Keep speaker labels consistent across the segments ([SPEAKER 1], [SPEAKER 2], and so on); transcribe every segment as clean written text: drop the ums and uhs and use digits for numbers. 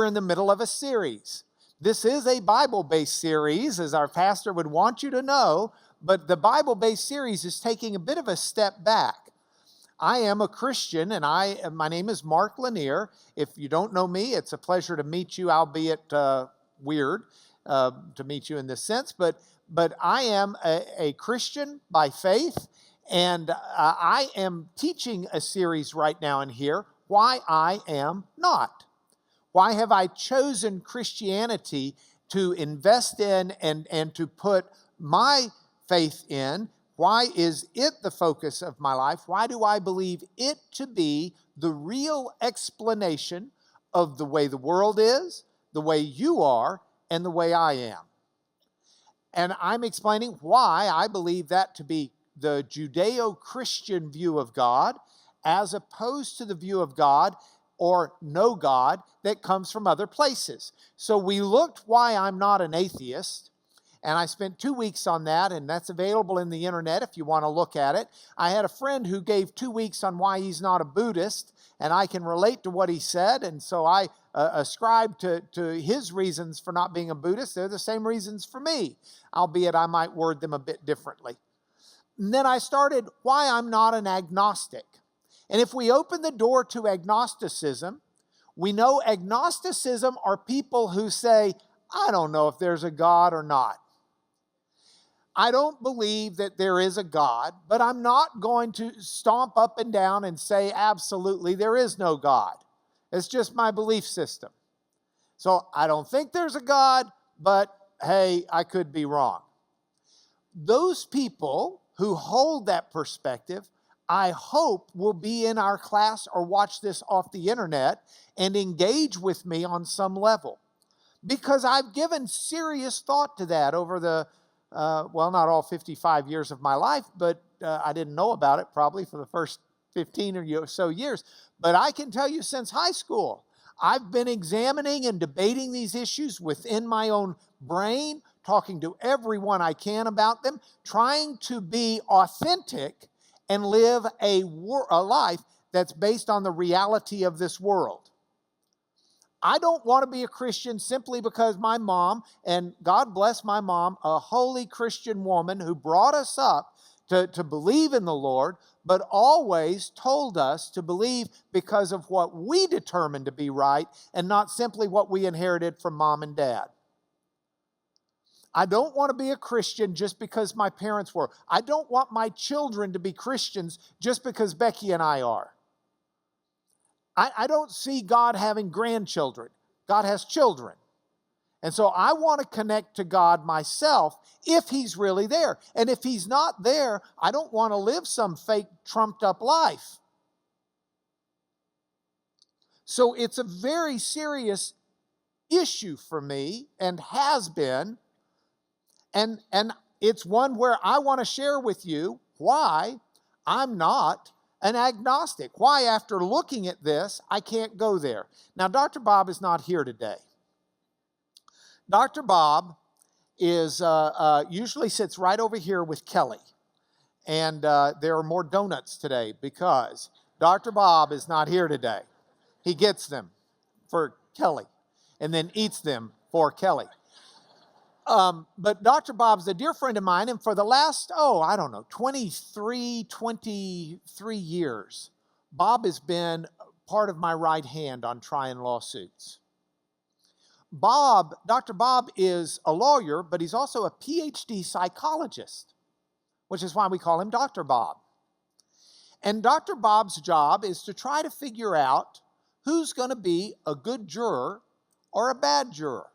[SPEAKER 1] we're in the middle of a series. This is a Bible-based series, as our pastor would want you to know, but the Bible-based series is taking a bit of a step back. I am a Christian, and my name is Mark Lanier. If you don't know me, it's a pleasure to meet you, albeit weird to meet you in this sense, but I am a Christian by faith, and I am teaching a series right now in here, Why I Am Not. Why have I chosen Christianity to invest in and to put my faith in? Why is it the focus of my life? Why do I believe it to be the real explanation of the way the world is, the way you are, and the way I am? And I'm explaining why I believe that to be the Judeo-Christian view of God, as opposed to the view of God or no God that comes from other places. So we looked why I'm not an atheist, and I spent 2 weeks on that, and that's available in the internet if you want to look at it. I had a friend who gave 2 weeks on why he's not a Buddhist, and I can relate to what he said, and so I ascribe to his reasons for not being a Buddhist. They're the same reasons for me, albeit I might word them a bit differently. And then I started why I'm not an agnostic. And if we open the door to agnosticism, we know agnosticism are people who say, I don't know if there's a God or not. I don't believe that there is a God, but I'm not going to stomp up and down and say absolutely there is no God. It's just my belief system. So I don't think there's a God, but hey, I could be wrong. Those people who hold that perspective, I hope, will be in our class or watch this off the internet and engage with me on some level. Because I've given serious thought to that over the, not all 55 years of my life, but I didn't know about it probably for the first 15 or so years. But I can tell you since high school, I've been examining and debating these issues within my own brain, talking to everyone I can about them, trying to be authentic and live a life that's based on the reality of this world. I don't want to be a Christian simply because my mom, and God bless my mom, a holy Christian woman who brought us up to believe in the Lord, but always told us to believe because of what we determined to be right and not simply what we inherited from mom and dad. I don't want to be a Christian just because my parents were. I don't want my children to be Christians just because Becky and I are. I don't see God having grandchildren. God has children. And so I want to connect to God myself if He's really there. And if He's not there, I don't want to live some fake trumped up life. So it's a very serious issue for me and has been. And it's one where I want to share with you why I'm not an agnostic. Why, after looking at this, I can't go there. Now, Dr. Bob is not here today. Dr. Bob is usually sits right over here with Kelly. And there are more donuts today because Dr. Bob is not here today. He gets them for Kelly and then eats them for Kelly. But Dr. Bob's a dear friend of mine, and for the last, 23 years, Bob has been part of my right hand on trying lawsuits. Dr. Bob is a lawyer, but he's also a PhD psychologist, which is why we call him Dr. Bob. And Dr. Bob's job is to try to figure out who's going to be a good juror or a bad juror,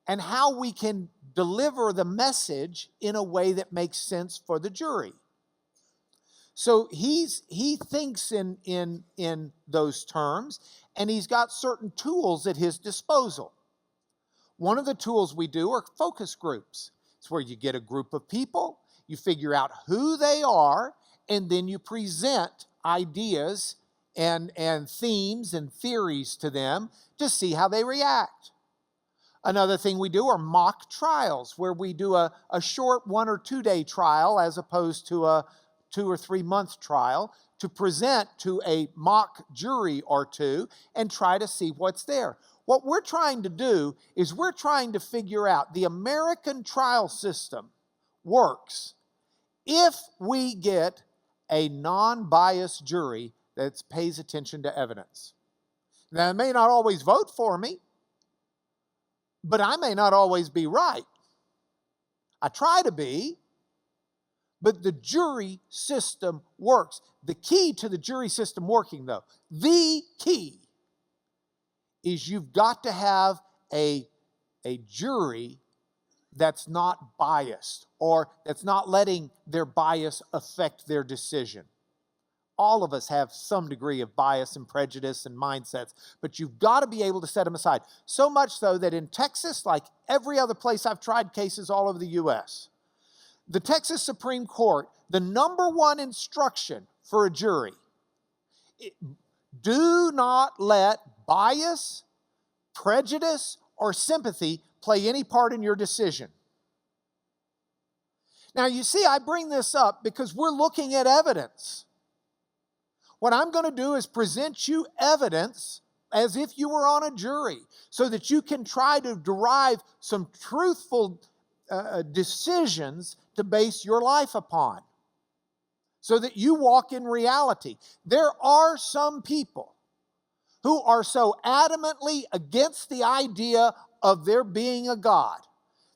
[SPEAKER 1] and how we can deliver the message in a way that makes sense for the jury. So he thinks in those terms, and he's got certain tools at his disposal. One of the tools we do are focus groups. It's where you get a group of people, you figure out who they are, and then you present ideas and themes and theories to them to see how they react. Another thing we do are mock trials, where we do a short 1 or 2 day trial as opposed to a 2 or 3 month trial to present to a mock jury or two and try to see what's there. What we're trying to do is we're trying to figure out the American trial system works if we get a non-biased jury that pays attention to evidence. Now, they may not always vote for me, but I may not always be right. I try to be, but the jury system works. The key to the jury system working, though, the key is you've got to have a jury that's not biased, or that's not letting their bias affect their decision. All of us have some degree of bias and prejudice and mindsets, but you've got to be able to set them aside. So much so that in Texas, like every other place I've tried cases all over the U.S., the Texas Supreme Court, the number one instruction for a jury, do not let bias, prejudice, or sympathy play any part in your decision. Now, you see, I bring this up because we're looking at evidence. What I'm going to do is present you evidence as if you were on a jury so that you can try to derive some truthful decisions to base your life upon, so that you walk in reality. There are some people who are so adamantly against the idea of there being a God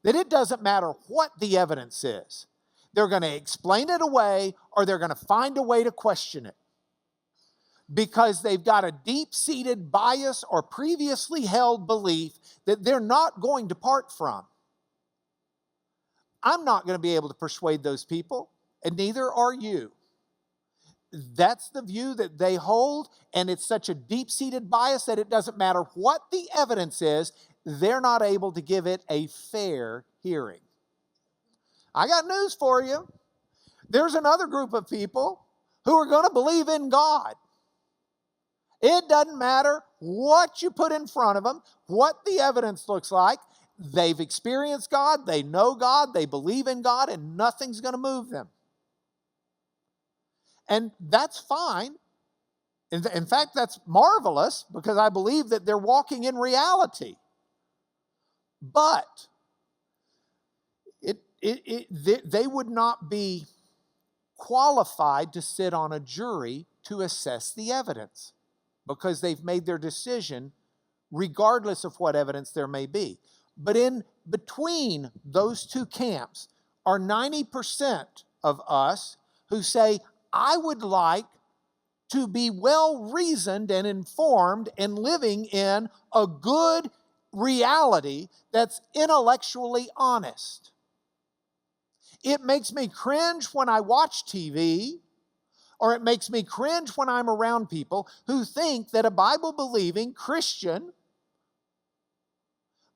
[SPEAKER 1] that it doesn't matter what the evidence is. They're going to explain it away, or they're going to find a way to question it, because they've got a deep-seated bias or previously held belief that they're not going to part from. I'm not going to be able to persuade those people, and neither are you. That's the view that they hold, and it's such a deep-seated bias that it doesn't matter what the evidence is, they're not able to give it a fair hearing. I got news for you. There's another group of people who are going to believe in God. It doesn't matter what you put in front of them, what the evidence looks like. They've experienced God, they know God, they believe in God, and nothing's going to move them. And that's fine. In fact, that's marvelous, because I believe that they're walking in reality. But they would not be qualified to sit on a jury to assess the evidence, because they've made their decision regardless of what evidence there may be. But in between those two camps are 90% of us who say, I would like to be well-reasoned and informed and living in a good reality that's intellectually honest. It makes me cringe when I watch TV, or it makes me cringe when I'm around people who think that a Bible-believing Christian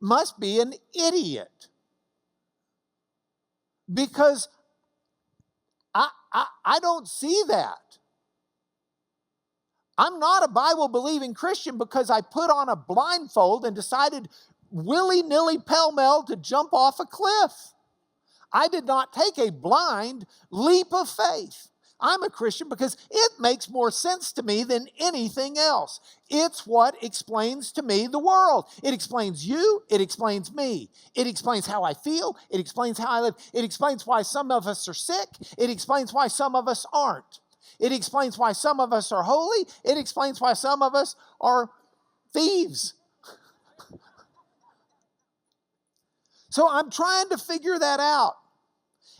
[SPEAKER 1] must be an idiot. Because I don't see that. I'm not a Bible-believing Christian because I put on a blindfold and decided willy-nilly pell-mell to jump off a cliff. I did not take a blind leap of faith. I'm a Christian because it makes more sense to me than anything else. It's what explains to me the world. It explains you. It explains me. It explains how I feel. It explains how I live. It explains why some of us are sick. It explains why some of us aren't. It explains why some of us are holy. It explains why some of us are thieves. So I'm trying to figure that out.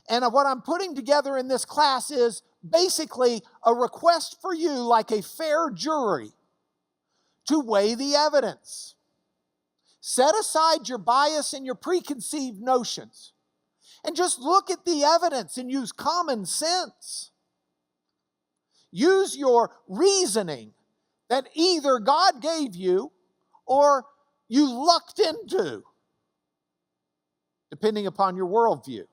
[SPEAKER 1] And what I'm putting together in this class is basically a request for you, like a fair jury, to weigh the evidence. Set aside your bias and your preconceived notions, and just look at the evidence and use common sense. Use your reasoning that either God gave you or you lucked into, depending upon your worldview.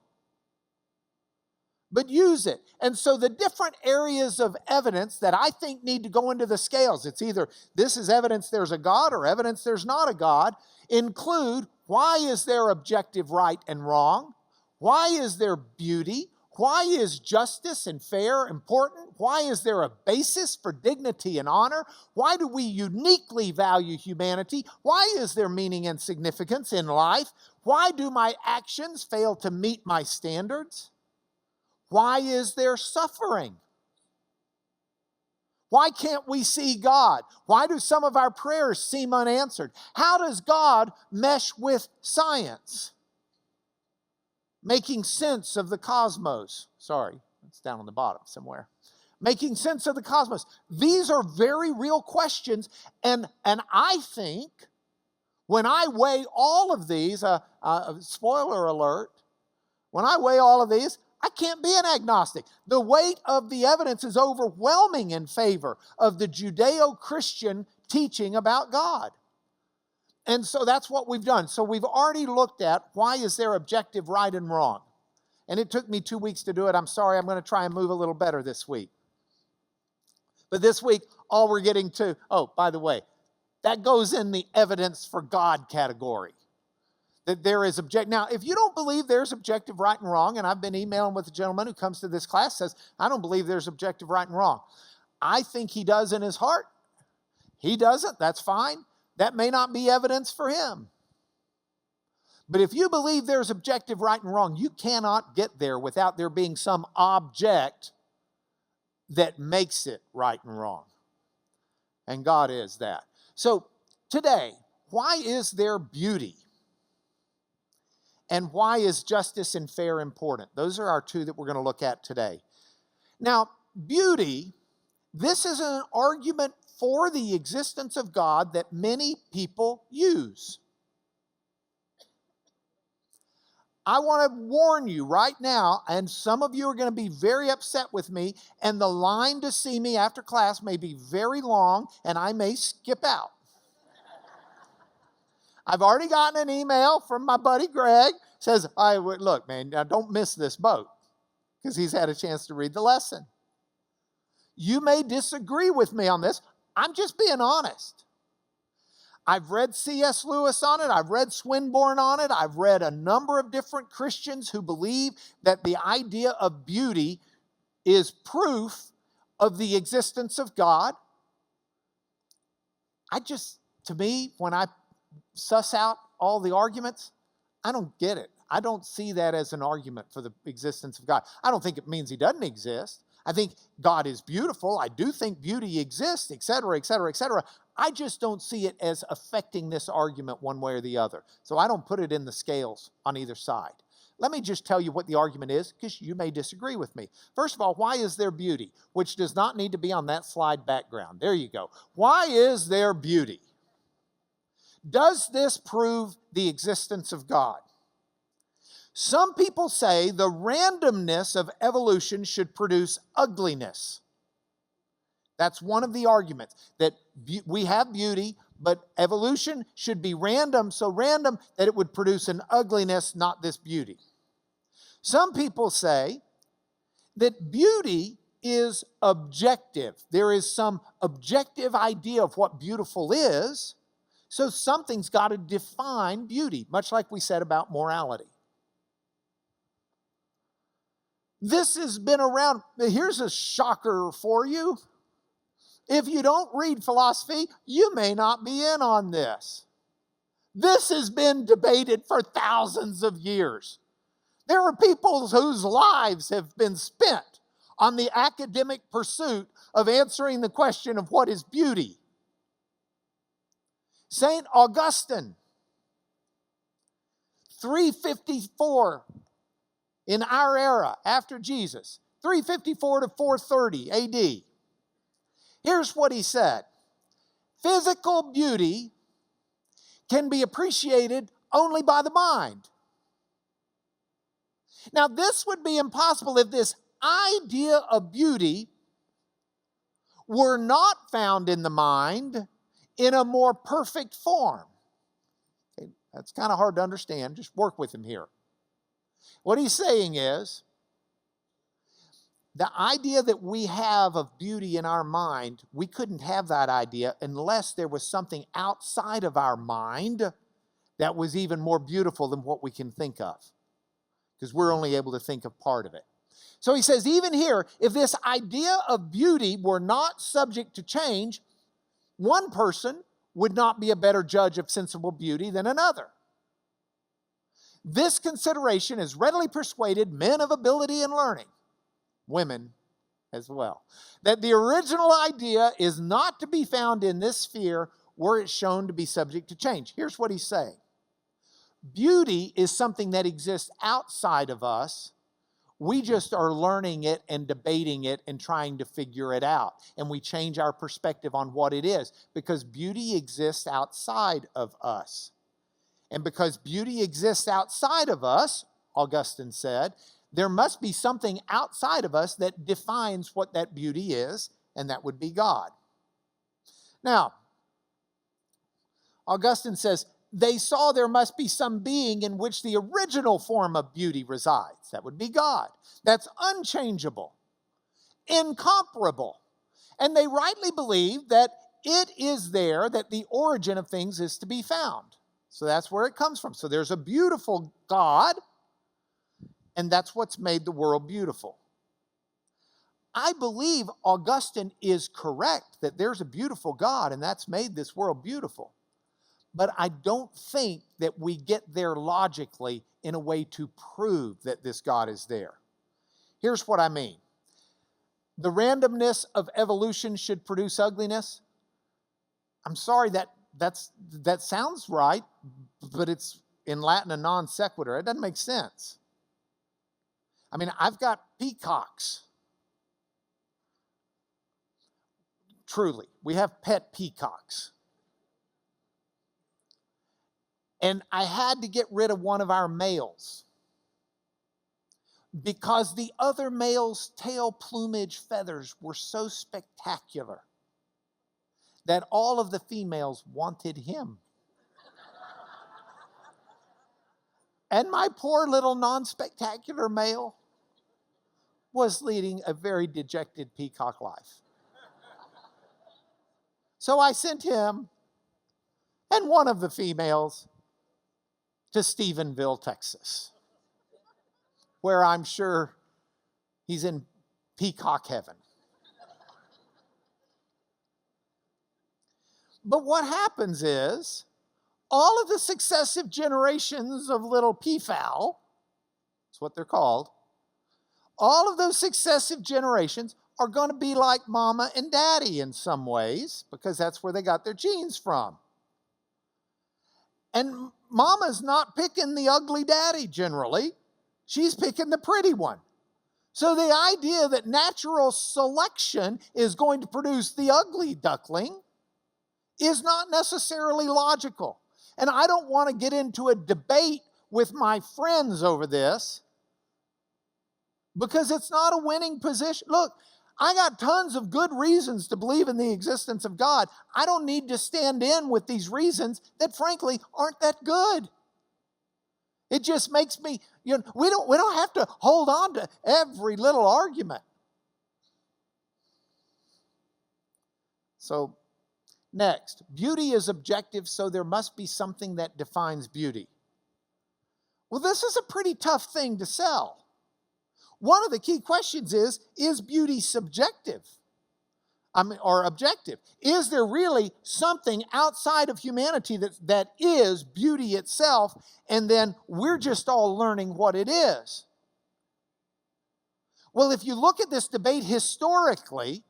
[SPEAKER 1] But use it. And so the different areas of evidence that I think need to go into the scales, it's either this is evidence there's a God or evidence there's not a God, include why is there objective right and wrong? Why is there beauty? Why is justice and fair important? Why is there a basis for dignity and honor? Why do we uniquely value humanity? Why is there meaning and significance in life? Why do my actions fail to meet my standards? Why is there suffering? Why can't we see God? Why do some of our prayers seem unanswered? How does God mesh with science? Making sense of the cosmos. Sorry, it's down on the bottom somewhere. Making sense of the cosmos. These are very real questions, and I think when I weigh all of these, spoiler alert, when I weigh all of these, I can't be an agnostic. The weight of the evidence is overwhelming in favor of the Judeo-Christian teaching about God. And so that's what we've done. So we've already looked at why is there objective right and wrong. And it took me 2 weeks to do it. I'm sorry, I'm going to try and move a little better this week. But this week, all we're getting to, oh, by the way, that goes in the evidence for God category. That there is objective. Now, if you don't believe there's objective right and wrong, and I've been emailing with a gentleman who comes to this class, says, I don't believe there's objective right and wrong. I think he does in his heart. He doesn't, that's fine. That may not be evidence for him. But if you believe there's objective right and wrong, you cannot get there without there being some object that makes it right and wrong. And God is that. So today, why is there beauty? And why is justice and fair important? Those are our two that we're going to look at today. Now, beauty, this is an argument for the existence of God that many people use. I want to warn you right now, and some of you are going to be very upset with me, and the line to see me after class may be very long, and I may skip out. I've already gotten an email from my buddy Greg, says, look, man, now don't miss this boat, because he's had a chance to read the lesson. You may disagree with me on this. I'm just being honest. I've read C.S. Lewis on it. I've read Swinburne on it. I've read a number of different Christians who believe that the idea of beauty is proof of the existence of God. To me, when I suss out all the arguments, I don't get it. I don't see that as an argument for the existence of God. I don't think it means he doesn't exist. I think God is beautiful. I do think beauty exists, etc., etc., etc. I just don't see it as affecting this argument one way or the other. So I don't put it in the scales on either side. Let me just tell you what the argument is, because you may disagree with me. First of all, why is there beauty? Which does not need to be on that slide background. There you go. Why is there beauty? Does this prove the existence of God? Some people say the randomness of evolution should produce ugliness. That's one of the arguments, that we have beauty, but evolution should be random, so random that it would produce an ugliness, not this beauty. Some people say that beauty is objective. There is some objective idea of what beautiful is, so something's got to define beauty, much like we said about morality. This has been around. Here's a shocker for you. If you don't read philosophy, you may not be in on this. This has been debated for thousands of years. There are people whose lives have been spent on the academic pursuit of answering the question of what is beauty. St. Augustine, 354 in our era, after Jesus, 354 to 430 AD. Here's what he said. Physical beauty can be appreciated only by the mind. Now, this would be impossible if this idea of beauty were not found in the mind in a more perfect form. Okay, that's kind of hard to understand. Just work with him here. What he's saying is, the idea that we have of beauty in our mind, we couldn't have that idea unless there was something outside of our mind that was even more beautiful than what we can think of, because we're only able to think of part of it. So he says, even here, if this idea of beauty were not subject to change, one person would not be a better judge of sensible beauty than another. This consideration has readily persuaded men of ability and learning, women as well, that the original idea is not to be found in this sphere were it shown to be subject to change. Here's what he's saying. Beauty is something that exists outside of us. We just are learning it and debating it and trying to figure it out. And we change our perspective on what it is because beauty exists outside of us. And because beauty exists outside of us, Augustine said, there must be something outside of us that defines what that beauty is, and that would be God. Now, Augustine says, they saw there must be some being in which the original form of beauty resides. That would be God. That's unchangeable, incomparable. And they rightly believe that it is there that the origin of things is to be found. So that's where it comes from. So there's a beautiful God, and that's what's made the world beautiful. I believe Augustine is correct that there's a beautiful God, and that's made this world beautiful. But I don't think that we get there logically in a way to prove that this God is there. Here's what I mean. The randomness of evolution should produce ugliness. I'm sorry, that sounds right, but it's in Latin a non sequitur. It doesn't make sense. I mean, I've got peacocks. Truly, we have pet peacocks. And I had to get rid of one of our males because the other male's tail plumage feathers were so spectacular that all of the females wanted him. And my poor little non-spectacular male was leading a very dejected peacock life. So I sent him and one of the females to Stephenville, Texas, where I'm sure he's in peacock heaven. But what happens is, all of the successive generations of little peafowl, that's what they're called, all of those successive generations are going to be like mama and daddy in some ways, because that's where they got their genes from. And mama's not picking the ugly daddy generally. She's picking the pretty one. So the idea that natural selection is going to produce the ugly duckling is not necessarily logical. And I don't want to get into a debate with my friends over this because it's not a winning position. Look, I got tons of good reasons to believe in the existence of God. I don't need to stand in with these reasons that frankly aren't that good. It just makes me, we don't have to hold on to every little argument. So, next, beauty is objective, so there must be something that defines beauty. Well, this is a pretty tough thing to sell. One of the key questions is beauty subjective? Or objective? Is there really something outside of humanity that is beauty itself, and then we're just all learning what it is? Well, if you look at this debate historically,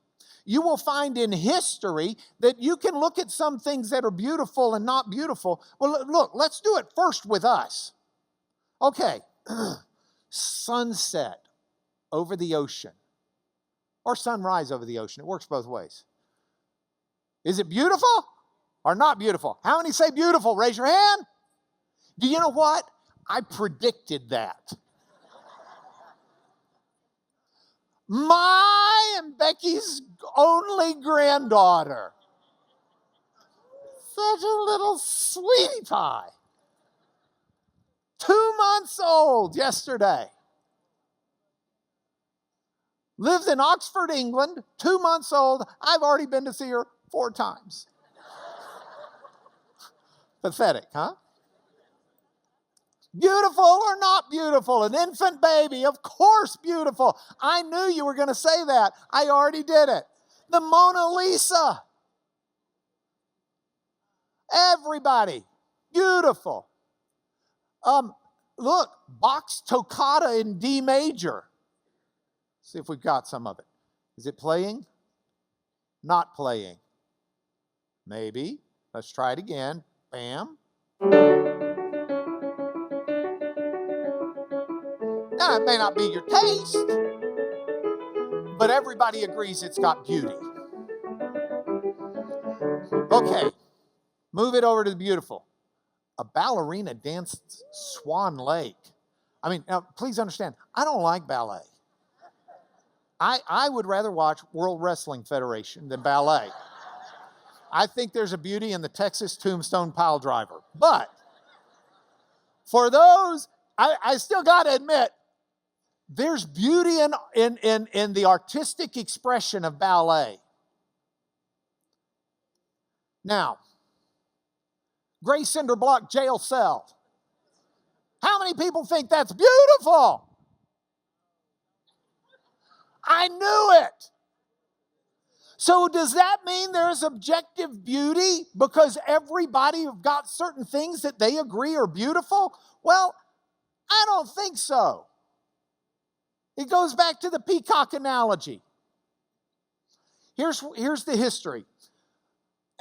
[SPEAKER 1] you will find in history that you can look at some things that are beautiful and not beautiful. Well, look, let's do it first with us. Okay, sunset over the ocean, or sunrise over the ocean. It works both ways. Is it beautiful or not beautiful? How many say beautiful? Raise your hand. Do you know what? I predicted that. My and Becky's only granddaughter. Such a little sweetie pie. 2 months old yesterday. Lives in Oxford, England, 2 months old. I've already been to see her 4 times. Pathetic, huh? Beautiful or not beautiful? An infant baby, of course beautiful. I knew you were going to say that. I already did it. The Mona Lisa. Everybody, beautiful. Look, Bach's Toccata in D major. See if we've got some of it. Is it playing? Not playing. Maybe. Let's try it again. Bam. Now, it may not be your taste, but everybody agrees it's got beauty. Okay, move it over to the beautiful. A ballerina danced Swan Lake. I mean, now, please understand, I don't like ballet. I would rather watch World Wrestling Federation than ballet. I think there's a beauty in the Texas Tombstone Pile Driver. But for those, I still got to admit, there's beauty in the artistic expression of ballet. Now, gray cinder block jail cell. How many people think that's beautiful? I knew it. So does that mean there's objective beauty because everybody have got certain things that they agree are beautiful? Well, I don't think so. It goes back to the peacock analogy. Here's the history.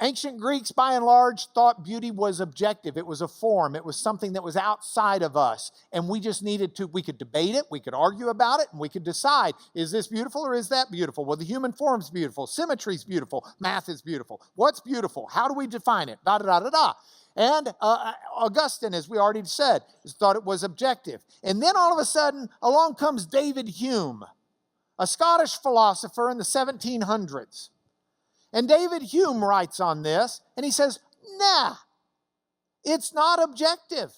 [SPEAKER 1] Ancient Greeks, by and large, thought beauty was objective. It was a form. It was something that was outside of us. And we just needed to, we could debate it, we could argue about it, and we could decide, is this beautiful or is that beautiful? Well, the human form's beautiful. Symmetry's beautiful. Math is beautiful. What's beautiful? How do we define it? Da, da, da, da, da. And Augustine, as we already said, thought it was objective. And then all of a sudden, along comes David Hume, a Scottish philosopher in the 1700s. And David Hume writes on this, and he says, nah, it's not objective.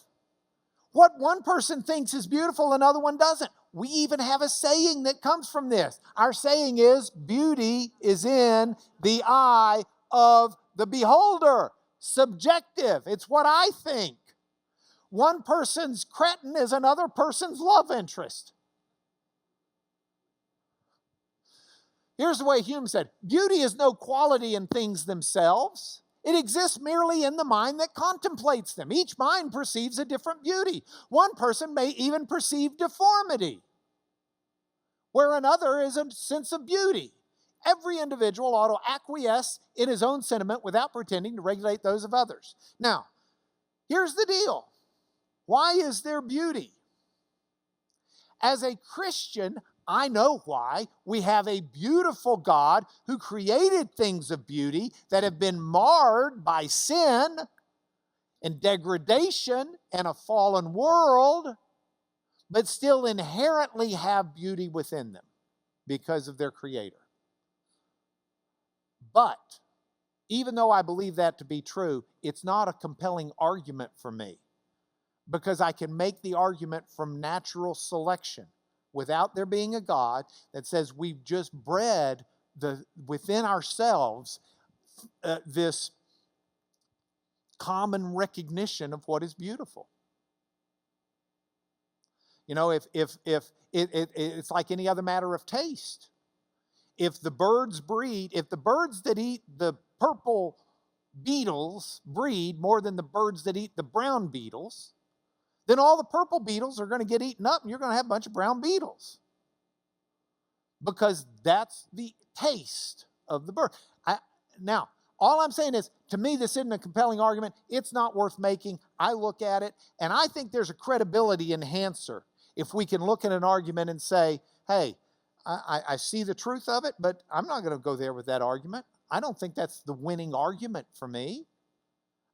[SPEAKER 1] What one person thinks is beautiful, another one doesn't. We even have a saying that comes from this. Our saying is, beauty is in the eye of the beholder. Subjective. It's what I think. One person's cretin is another person's love interest. Here's the way Hume said, beauty is no quality in things themselves. It exists merely in the mind that contemplates them. Each mind perceives a different beauty. One person may even perceive deformity, where another is a sense of beauty. Every individual ought to acquiesce in his own sentiment without pretending to regulate those of others. Now, here's the deal. Why is there beauty? As a Christian, I know why. We have a beautiful God who created things of beauty that have been marred by sin and degradation and a fallen world, but still inherently have beauty within them because of their Creator. But even though I believe that to be true, it's not a compelling argument for me because I can make the argument from natural selection without there being a God that says we've just bred within ourselves this common recognition of what is beautiful. You know, if it's like any other matter of taste. If the birds that eat the purple beetles breed more than the birds that eat the brown beetles, then all the purple beetles are going to get eaten up and you're going to have a bunch of brown beetles. Because that's the taste of the bird. Now, all I'm saying is, to me, this isn't a compelling argument. It's not worth making. I look at it, and I think there's a credibility enhancer if we can look at an argument and say, hey, I see the truth of it, but I'm not going to go there with that argument. I don't think that's the winning argument for me.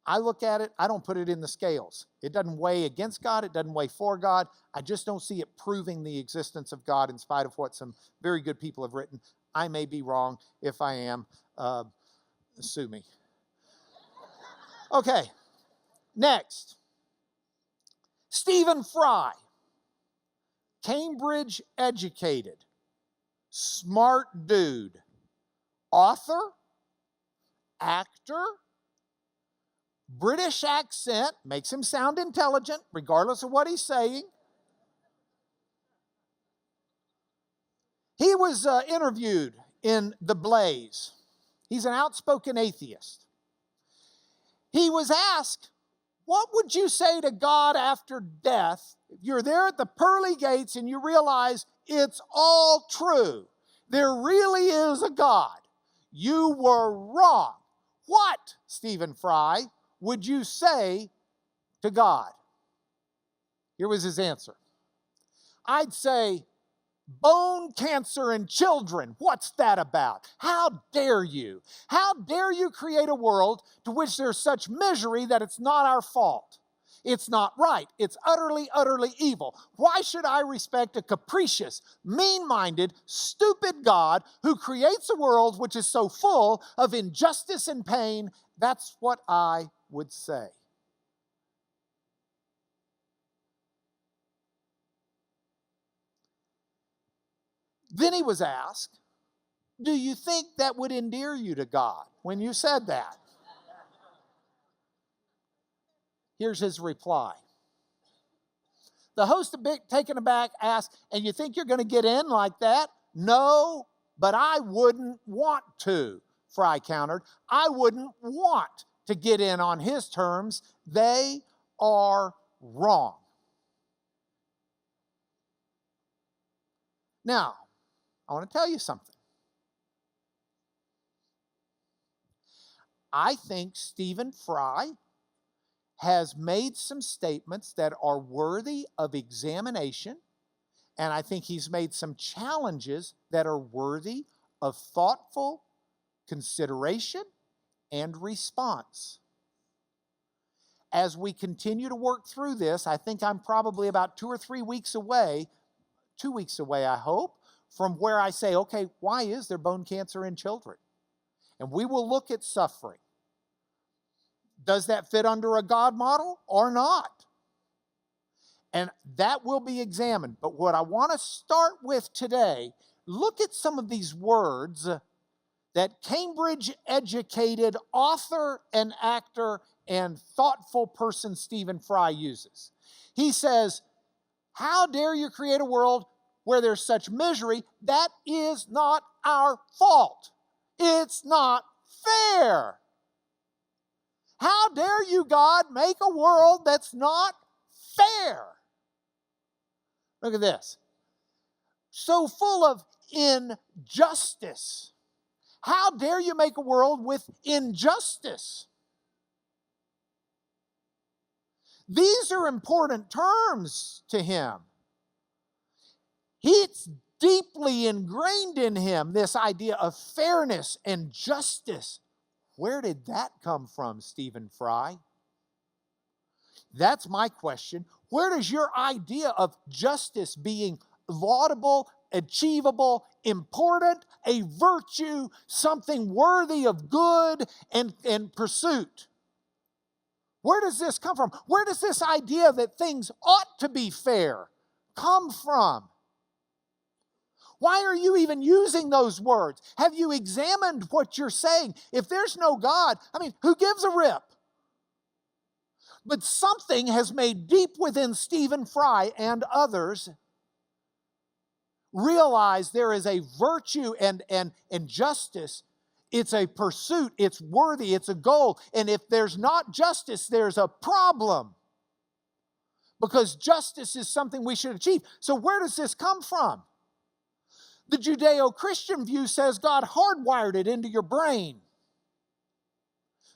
[SPEAKER 1] I look at it, I don't put it in the scales. It doesn't weigh against God, it doesn't weigh for God. I just don't see it proving the existence of God in spite of what some very good people have written. I may be wrong. If I am, sue me. Okay, next. Stephen Fry, Cambridge educated, smart dude, author, actor, British accent makes him sound intelligent, regardless of what he's saying. He was interviewed in The Blaze. He's an outspoken atheist. He was asked, what would you say to God after death? If you're there at the pearly gates and you realize it's all true, there really is a God. You were wrong. What, Stephen Fry, would you say to God? Here was his answer. I'd say, bone cancer in children, what's that about? How dare you? How dare you create a world to which there's such misery that it's not our fault? It's not right. It's utterly, utterly evil. Why should I respect a capricious, mean-minded, stupid God who creates a world which is so full of injustice and pain? That's what I would say. Then he was asked, do you think that would endear you to God when you said that? Here's his reply. The host, a bit taken aback, asked, and you think you're going to get in like that? No, but I wouldn't want to, Fry countered. I wouldn't want to get in on his terms. They are wrong. Now, I want to tell you something. I think Stephen Fry has made some statements that are worthy of examination, and I think he's made some challenges that are worthy of thoughtful consideration and response. As we continue to work through this, I think I'm probably about 2 or 3 weeks away, 2 weeks away, I hope, from where I say, okay, why is there bone cancer in children? And we will look at suffering. Does that fit under a God model or not? And that will be examined. But what I want to start with today, look at some of these words that Cambridge-educated author and actor and thoughtful person Stephen Fry uses. He says, how dare you create a world where there's such misery? That is not our fault. It's not fair. How dare you, God, make a world that's not fair? Look at this. So full of injustice. How dare you make a world with injustice? These are important terms to him. It's deeply ingrained in him, this idea of fairness and justice. Where did that come from, Stephen Fry? That's my question. Where does your idea of justice being laudable, achievable, important, a virtue, something worthy of good and pursuit? Where does this come from? Where does this idea that things ought to be fair come from? Why are you even using those words? Have you examined what you're saying? If there's no God, who gives a rip? But something has made deep within Stephen Fry and others realize there is a virtue and justice. It's a pursuit, it's worthy, it's a goal. And if there's not justice, there's a problem. Because justice is something we should achieve. So where does this come from? The Judeo-Christian view says God hardwired it into your brain.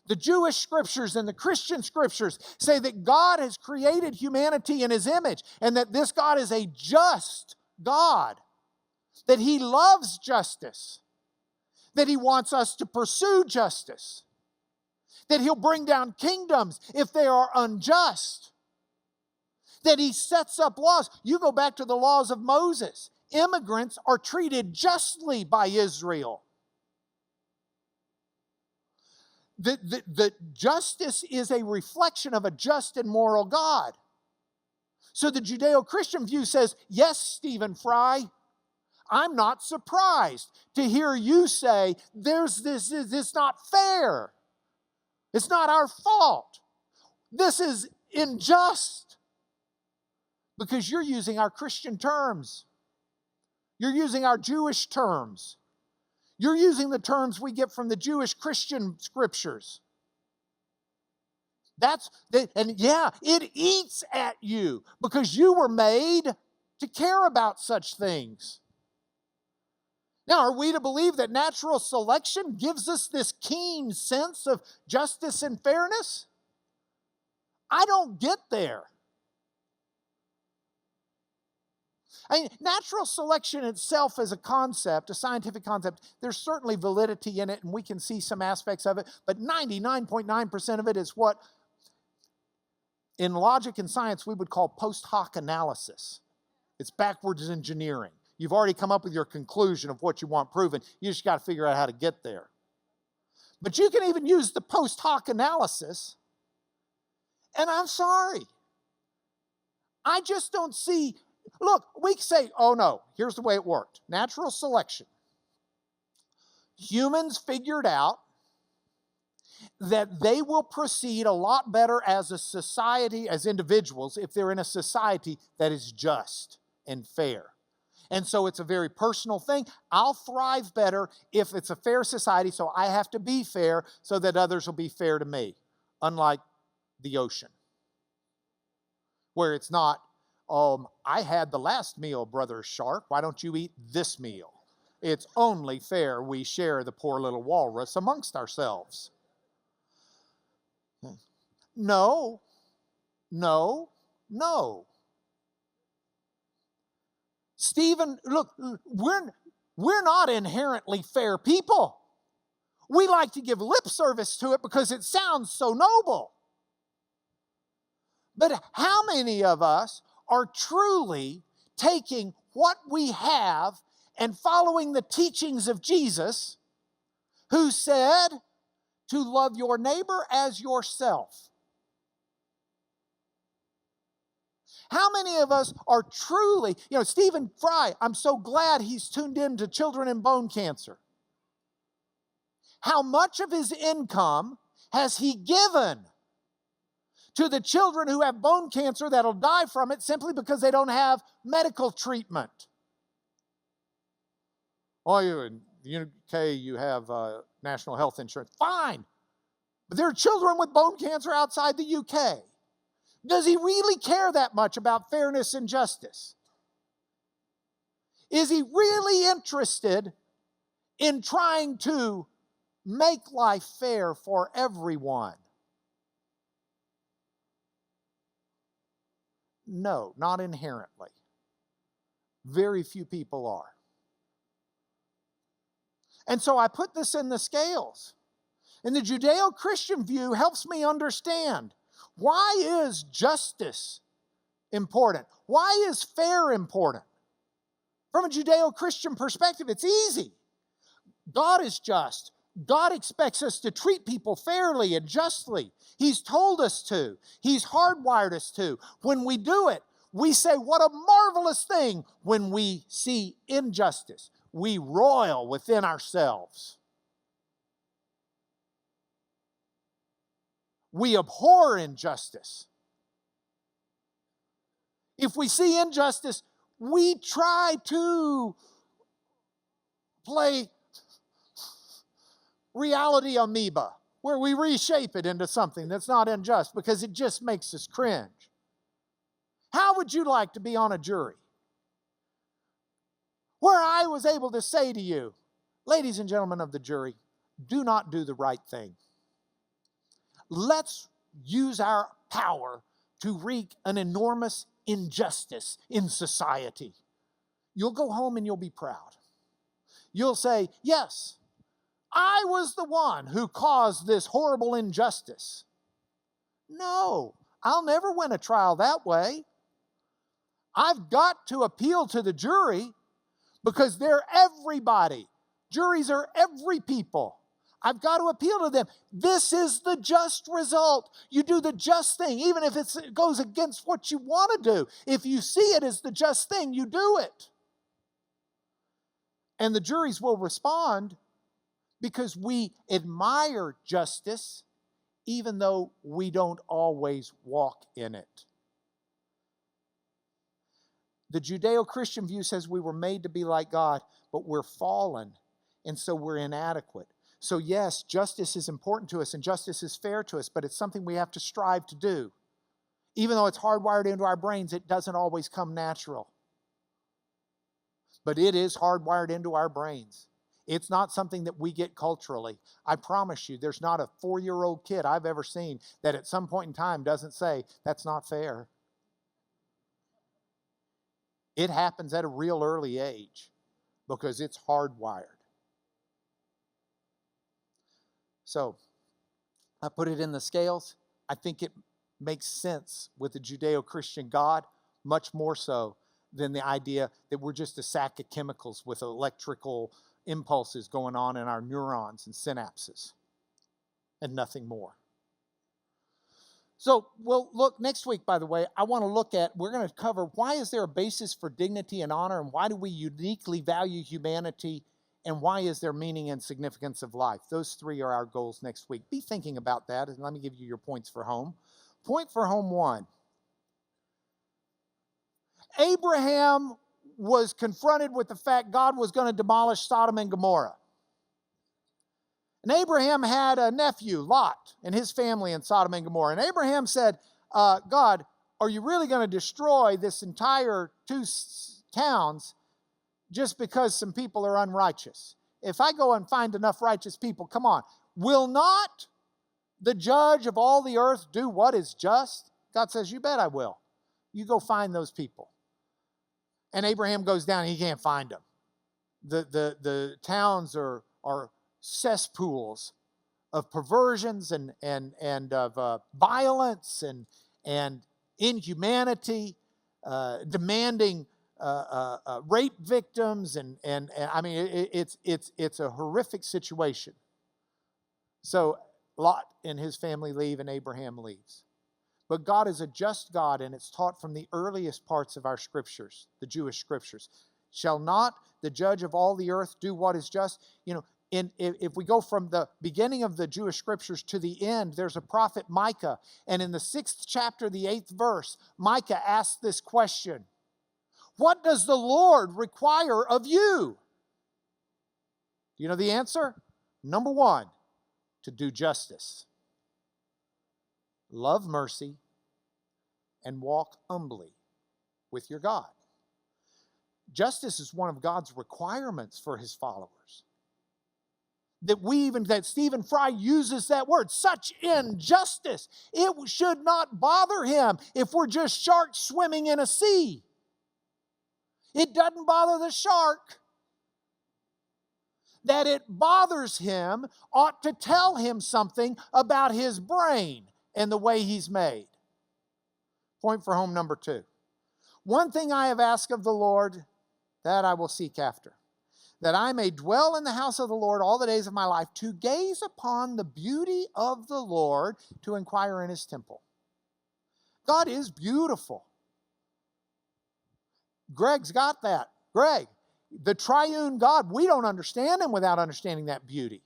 [SPEAKER 1] The Jewish scriptures and the Christian scriptures say that God has created humanity in His image and that this God is a just God, that He loves justice, that He wants us to pursue justice, that He'll bring down kingdoms if they are unjust, that He sets up laws. You go back to the laws of Moses. Immigrants are treated justly by Israel. The justice is a reflection of a just and moral God. So the Judeo-Christian view says, yes, Stephen Fry, I'm not surprised to hear you say, it's not fair. It's not our fault. This is unjust because you're using our Christian terms. You're using our Jewish terms. You're using the terms we get from the Jewish Christian scriptures. It eats at you because you were made to care about such things. Now, are we to believe that natural selection gives us this keen sense of justice and fairness? I don't get there. Natural selection itself as a concept, a scientific concept, there's certainly validity in it, and we can see some aspects of it, but 99.9% of it is what, in logic and science, we would call post hoc analysis. It's backwards engineering. You've already come up with your conclusion of what you want proven. You just got to figure out how to get there. But you can even use the post hoc analysis, and I'm sorry. I just don't see. Look, we say, oh no, here's the way it worked. Natural selection. Humans figured out that they will proceed a lot better as a society, as individuals, if they're in a society that is just and fair. And so it's a very personal thing. I'll thrive better if it's a fair society, so I have to be fair so that others will be fair to me. Unlike the ocean, where it's not, I had the last meal, brother shark. Why don't you eat this meal? It's only fair we share the poor little walrus amongst ourselves. No. Stephen, look, we're not inherently fair people. We like to give lip service to it because it sounds so noble. But how many of us are truly taking what we have and following the teachings of Jesus, who said to love your neighbor as yourself? How many of us are truly, Stephen Fry, I'm so glad he's tuned in to children and bone cancer. How much of his income has he given to the children who have bone cancer that'll die from it simply because they don't have medical treatment? Oh, in the UK, you have national health insurance. Fine. But there are children with bone cancer outside the UK. Does he really care that much about fairness and justice? Is he really interested in trying to make life fair for everyone? No, not inherently. Very few people are. And so I put this in the scales. And the Judeo-Christian view helps me understand, why is justice important? Why is fair important? From a Judeo-Christian perspective, it's easy. God is just. God expects us to treat people fairly and justly. He's told us to. He's hardwired us to. When we do it, we say, what a marvelous thing. When we see injustice, we roil within ourselves. We abhor injustice. If we see injustice, we try to play reality amoeba, where we reshape it into something that's not unjust because it just makes us cringe. How would you like to be on a jury where I was able to say to you, ladies and gentlemen of the jury, do not do the right thing. Let's use our power to wreak an enormous injustice in society. You'll go home and you'll be proud. You'll say, yes, I was the one who caused this horrible injustice. No, I'll never win a trial that way. I've got to appeal to the jury because they're everybody. Juries are every people. I've got to appeal to them. This is the just result. You do the just thing, even if it goes against what you want to do. If you see it as the just thing, you do it. And the juries will respond because we admire justice even though we don't always walk in it. The Judeo-Christian view says we were made to be like God, but we're fallen, and so we're inadequate. So yes, justice is important to us, and justice is fair to us, but it's something we have to strive to do. Even though it's hardwired into our brains, it doesn't always come natural. But it is hardwired into our brains. It's not something that we get culturally. I promise you, there's not a 4-year-old kid I've ever seen that at some point in time doesn't say, that's not fair. It happens at a real early age because it's hardwired. So, I put it in the scales. I think it makes sense with the Judeo-Christian God, much more so than the idea that we're just a sack of chemicals with electrical impulses going on in our neurons and synapses and nothing more. So we'll look next week, by the way, we're going to cover why is there a basis for dignity and honor, and why do we uniquely value humanity, and why is there meaning and significance of life? Those 3 are our goals next week. Be thinking about that, and let me give you your points for home. Point for home 1. Abraham was confronted with the fact God was going to demolish Sodom and Gomorrah. And Abraham had a nephew, Lot, and his family in Sodom and Gomorrah. And Abraham said, God, are you really going to destroy this entire 2 towns just because some people are unrighteous? If I go and find enough righteous people, come on. Will not the judge of all the earth do what is just? God says, you bet I will. You go find those people. And Abraham goes down, and he can't find them. The towns are cesspools of perversions and of violence and inhumanity, demanding rape victims, and I mean it's a horrific situation. So Lot and his family leave, and Abraham leaves. But God is a just God, and it's taught from the earliest parts of our scriptures, the Jewish scriptures. Shall not the judge of all the earth do what is just? If we go from the beginning of the Jewish scriptures to the end, there's a prophet Micah. And in the 6th chapter, the 8th verse, Micah asks this question: what does the Lord require of you? Do you know the answer? Number 1, to do justice, love mercy, and walk humbly with your God. Justice is one of God's requirements for his followers. That Stephen Fry uses that word, such injustice. It should not bother him if we're just sharks swimming in a sea. It doesn't bother the shark. That it bothers him ought to tell him something about his brain and the way he's made. Point for home number 2. One thing I have asked of the Lord, that I will seek after, that I may dwell in the house of the Lord all the days of my life, to gaze upon the beauty of the Lord, to inquire in his temple. God is beautiful. Greg's got that. Greg, the triune God, we don't understand him without understanding that beauty.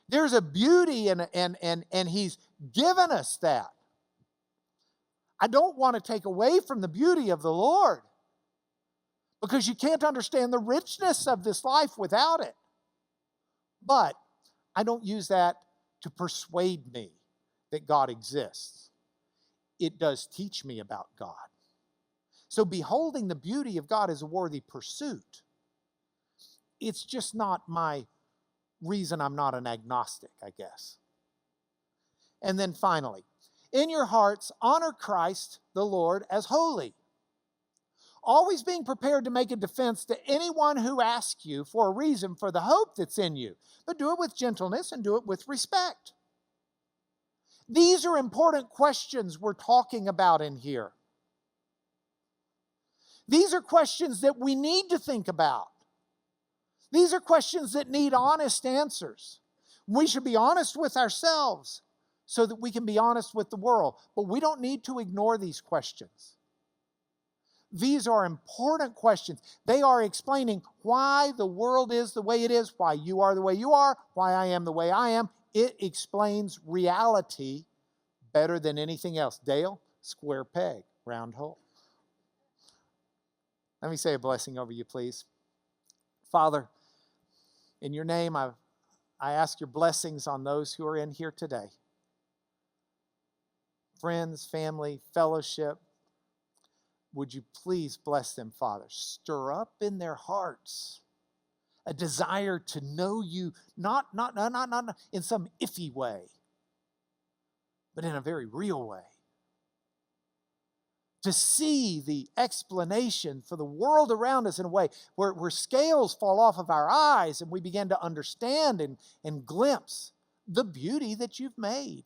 [SPEAKER 1] There's a beauty, and he's given us that. I don't want to take away from the beauty of the Lord, because you can't understand the richness of this life without it. But I don't use that to persuade me that God exists. It does teach me about God. So beholding the beauty of God is a worthy pursuit. It's just not my reason I'm not an agnostic, I guess. And then finally, in your hearts, honor Christ the Lord as holy, always being prepared to make a defense to anyone who asks you for a reason for the hope that's in you. But do it with gentleness and do it with respect. These are important questions we're talking about in here. These are questions that we need to think about. These are questions that need honest answers. We should be honest with ourselves so that we can be honest with the world. But we don't need to ignore these questions. These are important questions. They are explaining why the world is the way it is, why you are the way you are, why I am the way I am. It explains reality better than anything else. Dale, square peg, round hole. Let me say a blessing over you, please. Father, in your name, I ask your blessings on those who are in here today. Friends, family, fellowship. Would you please bless them, Father? Stir up in their hearts a desire to know you, not in some iffy way, but in a very real way. To see the explanation for the world around us in a way where scales fall off of our eyes and we begin to understand and glimpse the beauty that you've made,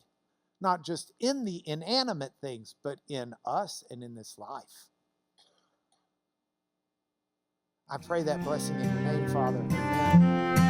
[SPEAKER 1] not just in the inanimate things, but in us and in this life. I pray that blessing in your name, Father. Amen.